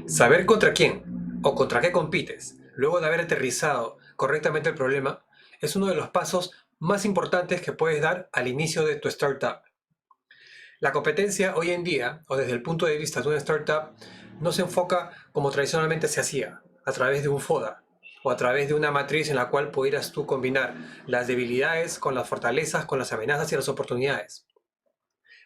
Saber contra quién o contra qué compites, luego de haber aterrizado correctamente el problema, es uno de los pasos más importantes que puedes dar al inicio de tu startup. La competencia hoy en día, o desde el punto de vista de una startup, no se enfoca como tradicionalmente se hacía, a través de un FODA o a través de una matriz en la cual pudieras tú combinar las debilidades con las fortalezas, con las amenazas y las oportunidades.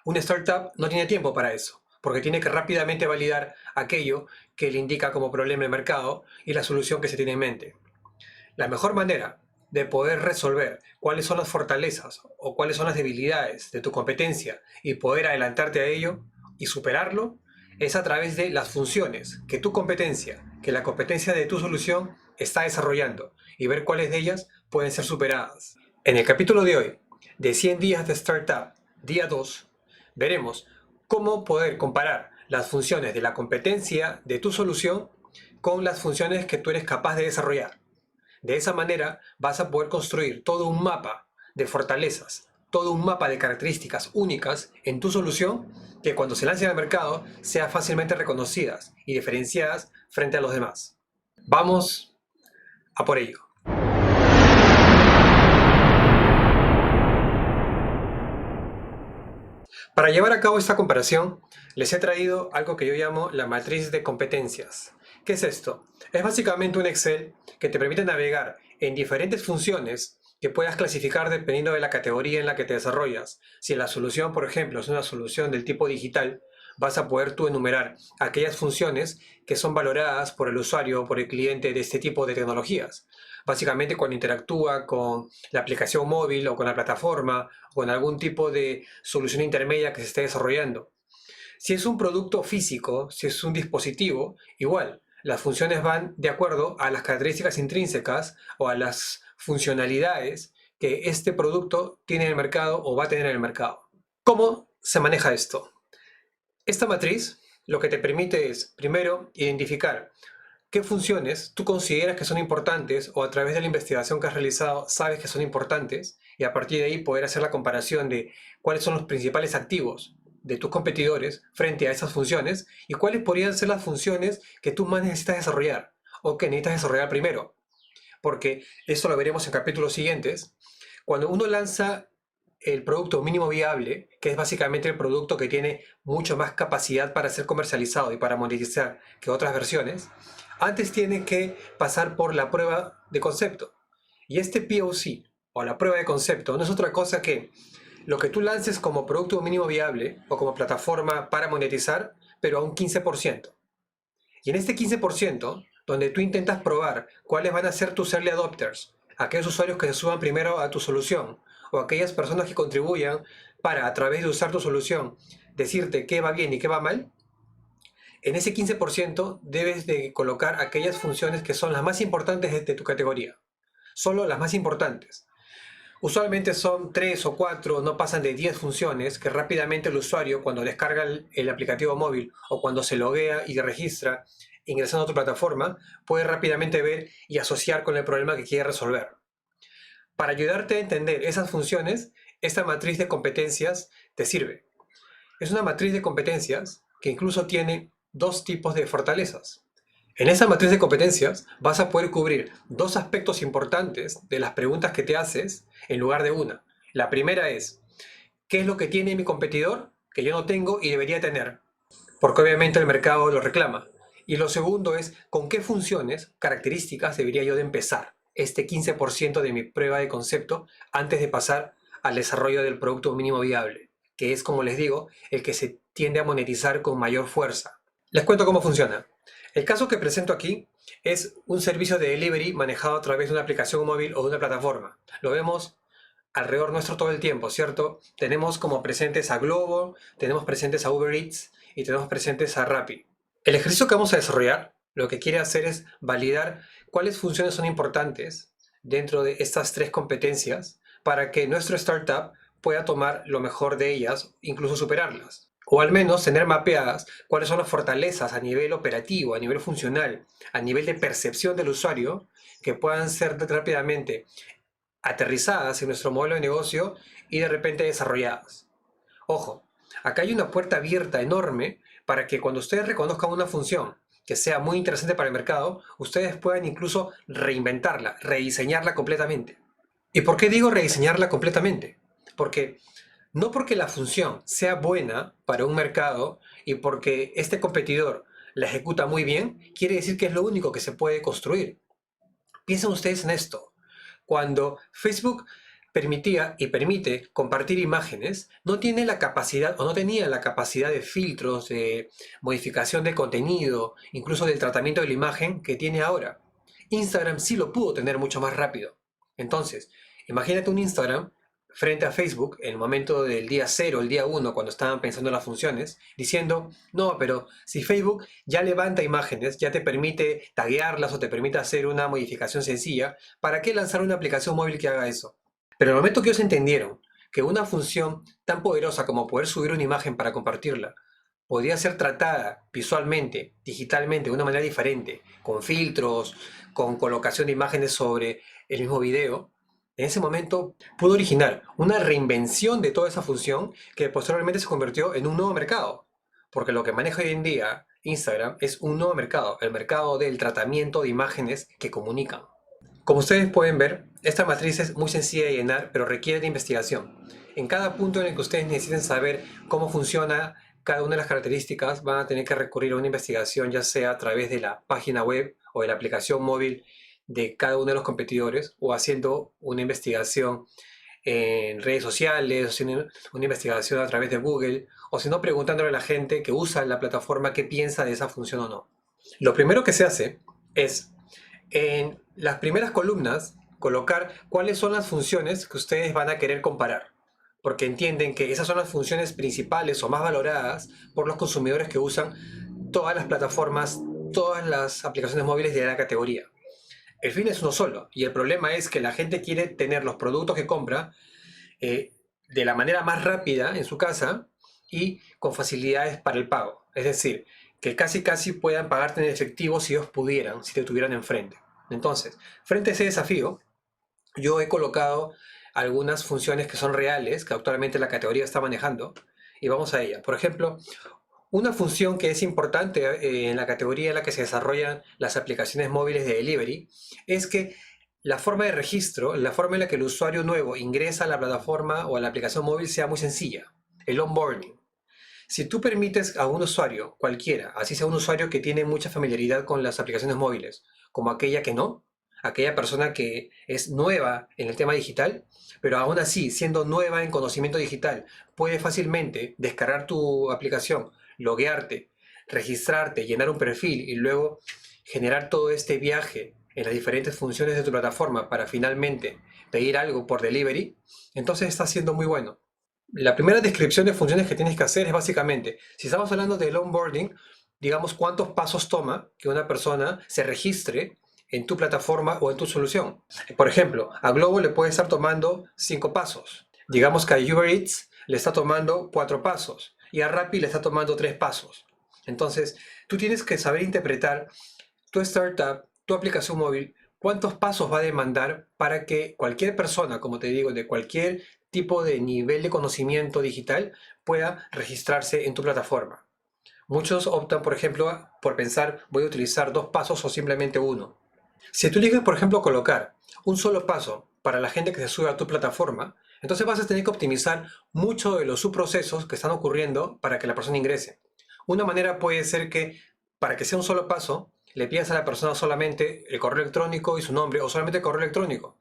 Una startup no tiene tiempo para eso, porque tiene que rápidamente validar aquello que le indica como problema el mercado y la solución que se tiene en mente. La mejor manera de poder resolver cuáles son las fortalezas o cuáles son las debilidades de tu competencia y poder adelantarte a ello y superarlo es a través de las funciones que tu competencia, que la competencia de tu solución está desarrollando y ver cuáles de ellas pueden ser superadas. En el capítulo de hoy, de 100 días de Startup, día 2, veremos cómo poder comparar las funciones de la competencia de tu solución con las funciones que tú eres capaz de desarrollar. De esa manera vas a poder construir todo un mapa de fortalezas, todo un mapa de características únicas en tu solución que cuando se lance al mercado sean fácilmente reconocidas y diferenciadas frente a los demás. Vamos a por ello. Para llevar a cabo esta comparación, les he traído algo que yo llamo la matriz de competencias. ¿Qué es esto? Es básicamente un Excel que te permite navegar en diferentes funciones que puedas clasificar dependiendo de la categoría en la que te desarrollas. Si la solución, por ejemplo, es una solución del tipo digital, vas a poder tú enumerar aquellas funciones que son valoradas por el usuario o por el cliente de este tipo de tecnologías. Básicamente cuando interactúa con la aplicación móvil o con la plataforma o con algún tipo de solución intermedia que se esté desarrollando. Si es un producto físico, si es un dispositivo, igual, las funciones van de acuerdo a las características intrínsecas o a las funcionalidades que este producto tiene en el mercado o va a tener en el mercado. ¿Cómo se maneja esto? Esta matriz lo que te permite es, primero, identificar qué funciones tú consideras que son importantes o a través de la investigación que has realizado sabes que son importantes y a partir de ahí poder hacer la comparación de cuáles son los principales activos de tus competidores frente a esas funciones y cuáles podrían ser las funciones que tú más necesitas desarrollar o que necesitas desarrollar primero. Porque eso lo veremos en capítulos siguientes. Cuando uno lanza el producto mínimo viable, que es básicamente el producto que tiene mucho más capacidad para ser comercializado y para monetizar que otras versiones, antes tiene que pasar por la prueba de concepto. Y este POC, o la prueba de concepto, no es otra cosa que lo que tú lances como producto mínimo viable o como plataforma para monetizar, pero a un 15%. Y en este 15%, donde tú intentas probar cuáles van a ser tus early adopters, aquellos usuarios que se suban primero a tu solución, o aquellas personas que contribuyan para, a través de usar tu solución, decirte qué va bien y qué va mal, en ese 15% debes de colocar aquellas funciones que son las más importantes de tu categoría. Solo las más importantes. Usualmente son 3 o 4, no pasan de 10 funciones que rápidamente el usuario, cuando descarga el aplicativo móvil o cuando se loguea y registra ingresando a tu plataforma, puede rápidamente ver y asociar con el problema que quiere resolver. Para ayudarte a entender esas funciones, esta matriz de competencias te sirve. Es una matriz de competencias que incluso tiene dos tipos de fortalezas. En esa matriz de competencias vas a poder cubrir dos aspectos importantes de las preguntas que te haces en lugar de una. La primera es, ¿qué es lo que tiene mi competidor que yo no tengo y debería tener? Porque obviamente el mercado lo reclama. Y lo segundo es, ¿con qué funciones, características debería yo de empezar este 15% de mi prueba de concepto antes de pasar al desarrollo del producto mínimo viable? Que es, como les digo, el que se tiende a monetizar con mayor fuerza. Les cuento cómo funciona. El caso que presento aquí es un servicio de delivery manejado a través de una aplicación móvil o de una plataforma. Lo vemos alrededor nuestro todo el tiempo, ¿cierto? Tenemos como presentes a Globo, tenemos presentes a Uber Eats y tenemos presentes a Rappi. El ejercicio que vamos a desarrollar lo que quiere hacer es validar cuáles funciones son importantes dentro de estas tres competencias para que nuestro startup pueda tomar lo mejor de ellas, incluso superarlas. O al menos tener mapeadas cuáles son las fortalezas a nivel operativo, a nivel funcional, a nivel de percepción del usuario, que puedan ser rápidamente aterrizadas en nuestro modelo de negocio y de repente desarrolladas. Ojo, acá hay una puerta abierta enorme para que cuando ustedes reconozcan una función que sea muy interesante para el mercado, ustedes puedan incluso reinventarla, rediseñarla completamente. ¿Y por qué digo rediseñarla completamente? Porque no porque la función sea buena para un mercado y porque este competidor la ejecuta muy bien, quiere decir que es lo único que se puede construir. Piensen ustedes en esto. Cuando Facebook permitía y permite compartir imágenes, no tiene la capacidad o no tenía la capacidad de filtros, de modificación de contenido, incluso del tratamiento de la imagen que tiene ahora. Instagram sí lo pudo tener mucho más rápido. Entonces, imagínate un Instagram frente a Facebook en el momento del día cero, el día uno, cuando estaban pensando en las funciones, diciendo, no, pero si Facebook ya levanta imágenes, ya te permite taguearlas o te permite hacer una modificación sencilla, ¿para qué lanzar una aplicación móvil que haga eso? Pero en el momento que ellos entendieron que una función tan poderosa como poder subir una imagen para compartirla podía ser tratada visualmente, digitalmente, de una manera diferente, con filtros, con colocación de imágenes sobre el mismo video, en ese momento pudo originar una reinvención de toda esa función que posteriormente se convirtió en un nuevo mercado. Porque lo que maneja hoy en día Instagram es un nuevo mercado, el mercado del tratamiento de imágenes que comunican. Como ustedes pueden ver, esta matriz es muy sencilla de llenar, pero requiere de investigación. En cada punto en el que ustedes necesiten saber cómo funciona cada una de las características, van a tener que recurrir a una investigación, ya sea a través de la página web o de la aplicación móvil de cada uno de los competidores, o haciendo una investigación en redes sociales, o haciendo una investigación a través de Google, o si no, preguntándole a la gente que usa la plataforma qué piensa de esa función o no. Lo primero que se hace es en las primeras columnas colocar cuáles son las funciones que ustedes van a querer comparar, porque entienden que esas son las funciones principales o más valoradas por los consumidores que usan todas las plataformas, todas las aplicaciones móviles de la categoría. El fin es uno solo y el problema es que la gente quiere tener los productos que compra de la manera más rápida en su casa y con facilidades para el pago. Es decir, que casi puedan pagarte en efectivo si ellos pudieran, si te tuvieran enfrente. Entonces, frente a ese desafío, yo he colocado algunas funciones que son reales, que actualmente la categoría está manejando, y vamos a ella. Por ejemplo, una función que es importante en la categoría en la que se desarrollan las aplicaciones móviles de delivery es que la forma de registro, la forma en la que el usuario nuevo ingresa a la plataforma o a la aplicación móvil sea muy sencilla, el onboarding. Si tú permites a un usuario, cualquiera, así sea un usuario que tiene mucha familiaridad con las aplicaciones móviles, como aquella que no, aquella persona que es nueva en el tema digital, pero aún así, siendo nueva en conocimiento digital, puede fácilmente descargar tu aplicación, loguearte, registrarte, llenar un perfil y luego generar todo este viaje en las diferentes funciones de tu plataforma para finalmente pedir algo por delivery, entonces está siendo muy bueno. La primera descripción de funciones que tienes que hacer es básicamente, si estamos hablando del onboarding, digamos cuántos pasos toma que una persona se registre en tu plataforma o en tu solución. Por ejemplo, a Globo le puede estar tomando 5 pasos. Digamos que a Uber Eats le está tomando 4 pasos y a Rappi le está tomando 3 pasos. Entonces, tú tienes que saber interpretar tu startup, tu aplicación móvil, cuántos pasos va a demandar para que cualquier persona, como te digo, de cualquier tipo de nivel de conocimiento digital pueda registrarse en tu plataforma. Muchos optan, por ejemplo, por pensar, voy a utilizar 2 pasos o simplemente uno. Si tú eliges, por ejemplo, colocar un solo paso para la gente que se sube a tu plataforma, entonces vas a tener que optimizar mucho de los subprocesos que están ocurriendo para que la persona ingrese. Una manera puede ser que, para que sea un solo paso, le pidas a la persona solamente el correo electrónico y su nombre, o solamente el correo electrónico.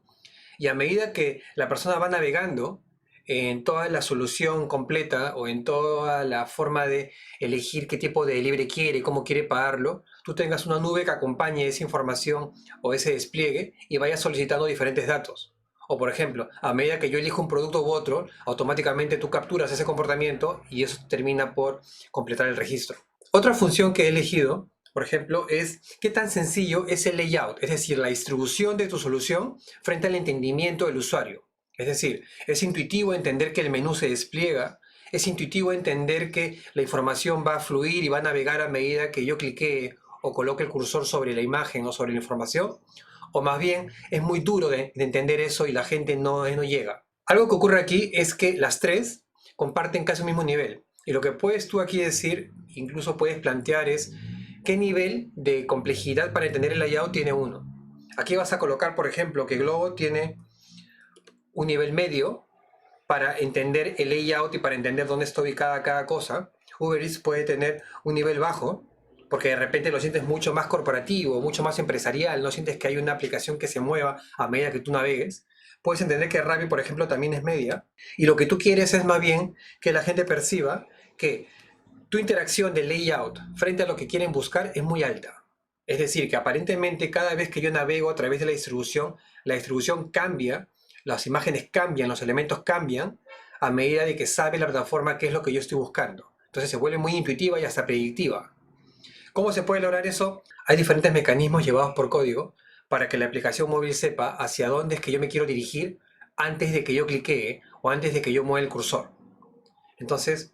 Y a medida que la persona va navegando en toda la solución completa o en toda la forma de elegir qué tipo de delivery quiere, cómo quiere pagarlo, tú tengas una nube que acompañe esa información o ese despliegue y vayas solicitando diferentes datos. O por ejemplo, a medida que yo elijo un producto u otro, automáticamente tú capturas ese comportamiento y eso termina por completar el registro. Otra función que he elegido, por ejemplo, es qué tan sencillo es el layout, es decir, la distribución de tu solución frente al entendimiento del usuario. Es decir, es intuitivo entender que el menú se despliega, es intuitivo entender que la información va a fluir y va a navegar a medida que yo clique o coloque el cursor sobre la imagen o sobre la información, o más bien es muy duro de entender eso y la gente no llega. Algo que ocurre aquí es que las tres comparten casi el mismo nivel. Y lo que puedes tú aquí decir, incluso puedes plantear es qué nivel de complejidad para entender el layout tiene uno. Aquí vas a colocar, por ejemplo, que Globo tiene un nivel medio para entender el layout y para entender dónde está ubicada cada cosa. Uber Eats puede tener un nivel bajo, porque de repente lo sientes mucho más corporativo, mucho más empresarial, no sientes que hay una aplicación que se mueva a medida que tú navegues. Puedes entender que Rappi, por ejemplo, también es media. Y lo que tú quieres es más bien que la gente perciba que tu interacción de layout frente a lo que quieren buscar es muy alta. Es decir, que aparentemente cada vez que yo navego a través de la distribución cambia, las imágenes cambian, los elementos cambian a medida de que sabe la plataforma qué es lo que yo estoy buscando. Entonces se vuelve muy intuitiva y hasta predictiva. ¿Cómo se puede lograr eso? Hay diferentes mecanismos llevados por código para que la aplicación móvil sepa hacia dónde es que yo me quiero dirigir antes de que yo cliquee o antes de que yo mueva el cursor. Entonces,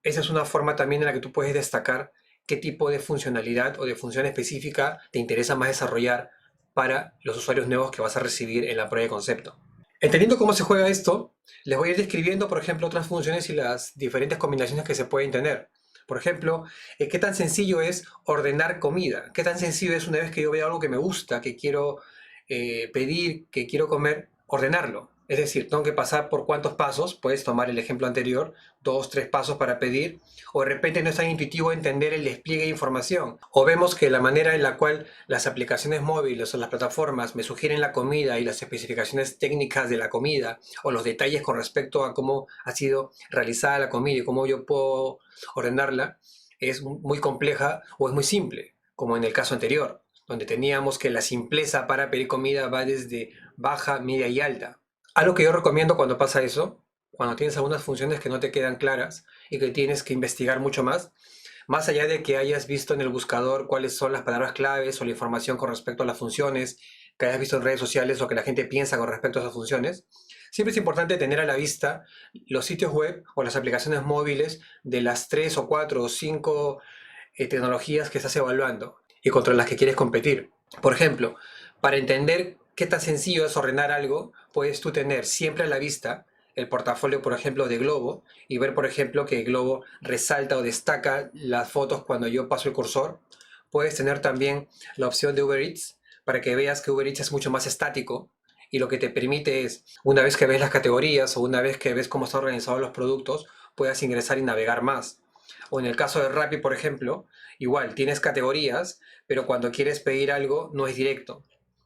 esa es una forma también en la que tú puedes destacar qué tipo de funcionalidad o de función específica te interesa más desarrollar para los usuarios nuevos que vas a recibir en la prueba de concepto. Entendiendo cómo se juega esto, les voy a ir describiendo, por ejemplo, otras funciones y las diferentes combinaciones que se pueden tener. Por ejemplo, qué tan sencillo es ordenar comida, qué tan sencillo es una vez que yo veo algo que me gusta, que quiero pedir, que quiero comer, ordenarlo. Es decir, tengo que pasar por cuántos pasos, puedes tomar el ejemplo anterior, 2, 3 pasos para pedir, o de repente no es tan intuitivo entender el despliegue de información. O vemos que la manera en la cual las aplicaciones móviles o las plataformas me sugieren la comida y las especificaciones técnicas de la comida, o los detalles con respecto a cómo ha sido realizada la comida y cómo yo puedo ordenarla, es muy compleja o es muy simple, como en el caso anterior, donde teníamos que la simpleza para pedir comida va desde baja, media y alta. Algo que yo recomiendo cuando pasa eso, cuando tienes algunas funciones que no te quedan claras y que tienes que investigar mucho más allá de que hayas visto en el buscador cuáles son las palabras claves o la información con respecto a las funciones, que hayas visto en redes sociales o que la gente piensa con respecto a esas funciones, siempre es importante tener a la vista los sitios web o las aplicaciones móviles de las 3 o 4 o 5 tecnologías que estás evaluando y contra las que quieres competir. Por ejemplo, para entender qué tan sencillo es ordenar algo, puedes tú tener siempre a la vista el portafolio, por ejemplo, de Globo y ver, por ejemplo, que Globo resalta o destaca las fotos cuando yo paso el cursor. Puedes tener también la opción de Uber Eats para que veas que Uber Eats es mucho más estático y lo que te permite es, una vez que ves las categorías o una vez que ves cómo están organizados los productos, puedas ingresar y navegar más. O en el caso de Rappi, por ejemplo, igual tienes categorías, pero cuando quieres pedir algo no es directo.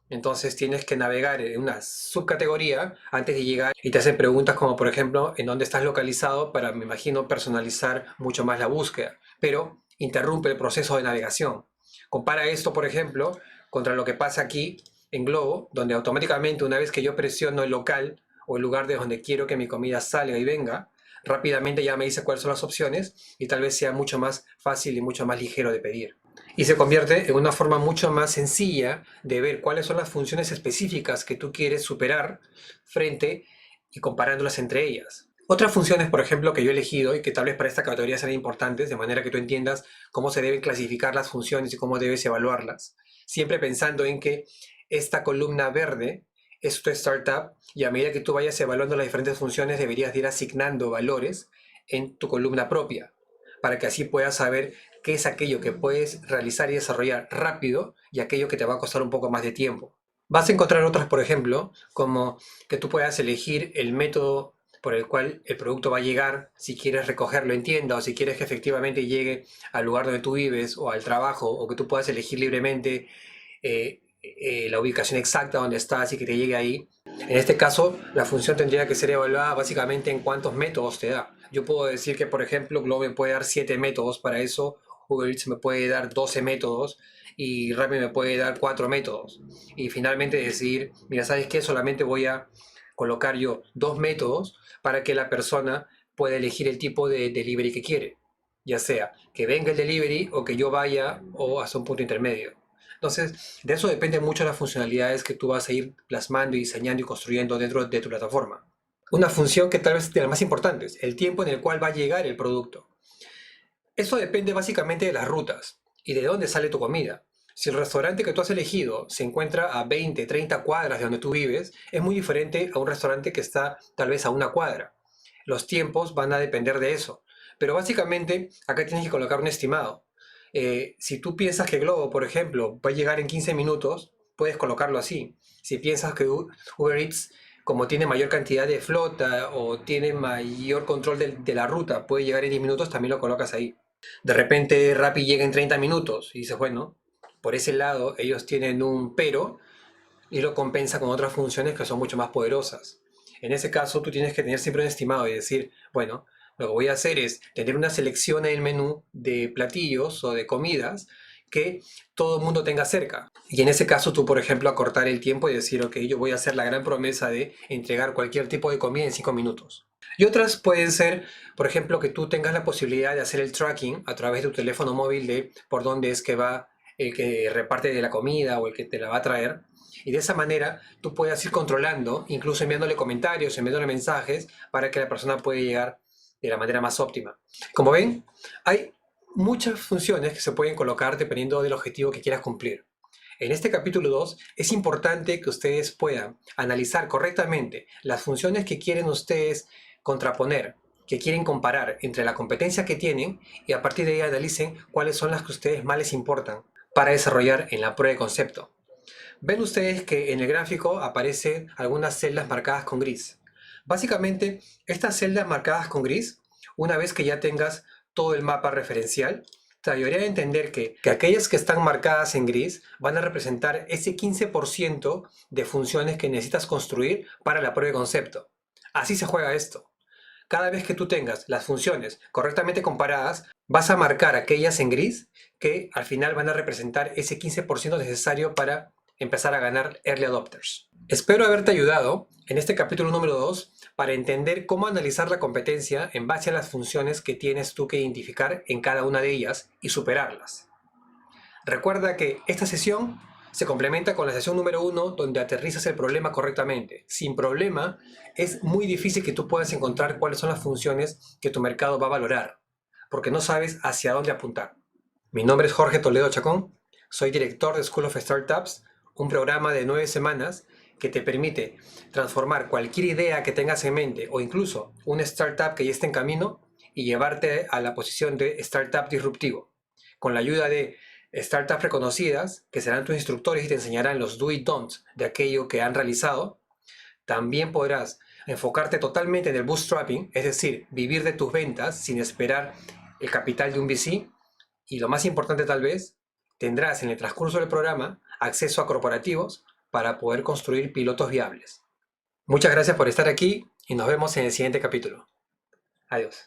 Entonces tienes que navegar en una subcategoría antes de llegar y te hacen preguntas como por ejemplo en dónde estás localizado para, me imagino, personalizar mucho más la búsqueda, pero interrumpe el proceso de navegación. Compara esto, por ejemplo, contra lo que pasa aquí en Globo, donde automáticamente una vez que yo presiono el local o el lugar de donde quiero que mi comida salga y venga, rápidamente ya me dice cuáles son las opciones y tal vez sea mucho más fácil y mucho más ligero de pedir. Y se convierte en una forma mucho más sencilla de ver cuáles son las funciones específicas que tú quieres superar frente y comparándolas entre ellas. Otras funciones, por ejemplo, que yo he elegido y que tal vez para esta categoría serán importantes, de manera que tú entiendas cómo se deben clasificar las funciones y cómo debes evaluarlas, siempre pensando en que esta columna verde es tu startup y a medida que tú vayas evaluando las diferentes funciones deberías ir asignando valores en tu columna propia para que así puedas saber qué es aquello que puedes realizar y desarrollar rápido y aquello que te va a costar un poco más de tiempo. Vas a encontrar otras, por ejemplo, como que tú puedas elegir el método por el cual el producto va a llegar, si quieres recogerlo en tienda o si quieres que efectivamente llegue al lugar donde tú vives o al trabajo o que tú puedas elegir libremente la ubicación exacta donde estás y que te llegue ahí. En este caso, la función tendría que ser evaluada básicamente en cuántos métodos te da. Yo puedo decir que, por ejemplo, Globo me puede dar 7 métodos para eso, Uber Eats me puede dar 12 métodos y Rappi me puede dar 4 métodos. Y finalmente decir, mira, ¿sabes qué? Solamente voy a colocar yo 2 métodos para que la persona pueda elegir el tipo de delivery que quiere. Ya sea que venga el delivery o que yo vaya o hasta un punto intermedio. Entonces, de eso depende mucho las funcionalidades que tú vas a ir plasmando y diseñando y construyendo dentro de tu plataforma. Una función que tal vez es de las más importantes, el tiempo en el cual va a llegar el producto. Eso depende básicamente de las rutas y de dónde sale tu comida. Si el restaurante que tú has elegido se encuentra a 20, 30 cuadras de donde tú vives, es muy diferente a un restaurante que está tal vez a 1 cuadra. Los tiempos van a depender de eso. Pero básicamente acá tienes que colocar un estimado. Si tú piensas que Globo, por ejemplo, va a llegar en 15 minutos, puedes colocarlo así. Si piensas que Uber Eats, como tiene mayor cantidad de flota o tiene mayor control de la ruta, puede llegar en 10 minutos, también lo colocas ahí. De repente Rappi llega en 30 minutos y dices, bueno, por ese lado ellos tienen un pero y lo compensa con otras funciones que son mucho más poderosas. En ese caso, tú tienes que tener siempre un estimado y decir, bueno, lo que voy a hacer es tener una selección en el menú de platillos o de comidas que todo el mundo tenga cerca. Y en ese caso, tú, por ejemplo, acortar el tiempo y decir, ok, yo voy a hacer la gran promesa de entregar cualquier tipo de comida en 5 minutos. Y otras pueden ser, por ejemplo, que tú tengas la posibilidad de hacer el tracking a través de tu teléfono móvil de por dónde es que va el que reparte de la comida o el que te la va a traer. Y de esa manera tú puedes ir controlando, incluso enviándole comentarios, enviándole mensajes, para que la persona pueda llegar de la manera más óptima. Como ven, hay muchas funciones que se pueden colocar dependiendo del objetivo que quieras cumplir. En este capítulo 2 es importante que ustedes puedan analizar correctamente las funciones que quieren ustedes contraponer, que quieren comparar entre la competencia que tienen y a partir de ahí analicen cuáles son las que a ustedes más les importan para desarrollar en la prueba de concepto. Ven ustedes que en el gráfico aparecen algunas celdas marcadas con gris. Básicamente, estas celdas marcadas con gris, una vez que ya tengas todo el mapa referencial, te ayudaría a entender que aquellas que están marcadas en gris van a representar ese 15% de funciones que necesitas construir para la prueba de concepto. Así se juega esto. Cada vez que tú tengas las funciones correctamente comparadas, vas a marcar aquellas en gris que al final van a representar ese 15% necesario para empezar a ganar early adopters. Espero haberte ayudado en este capítulo número 2 para entender cómo analizar la competencia en base a las funciones que tienes tú que identificar en cada una de ellas y superarlas. Recuerda que esta sesión se complementa con la sesión número 1 donde aterrizas el problema correctamente. Sin problema, es muy difícil que tú puedas encontrar cuáles son las funciones que tu mercado va a valorar, porque no sabes hacia dónde apuntar. Mi nombre es Jorge Toledo Chacón, soy director de School of Startups, un programa de 9 semanas que te permite transformar cualquier idea que tengas en mente o incluso una startup que ya esté en camino y llevarte a la posición de startup disruptivo. Con la ayuda de startups reconocidas, que serán tus instructores y te enseñarán los do y don'ts de aquello que han realizado, también podrás enfocarte totalmente en el bootstrapping, es decir, vivir de tus ventas sin esperar el capital de un VC. Y lo más importante tal vez, tendrás en el transcurso del programa acceso a corporativos para poder construir pilotos viables. Muchas gracias por estar aquí y nos vemos en el siguiente capítulo. Adiós.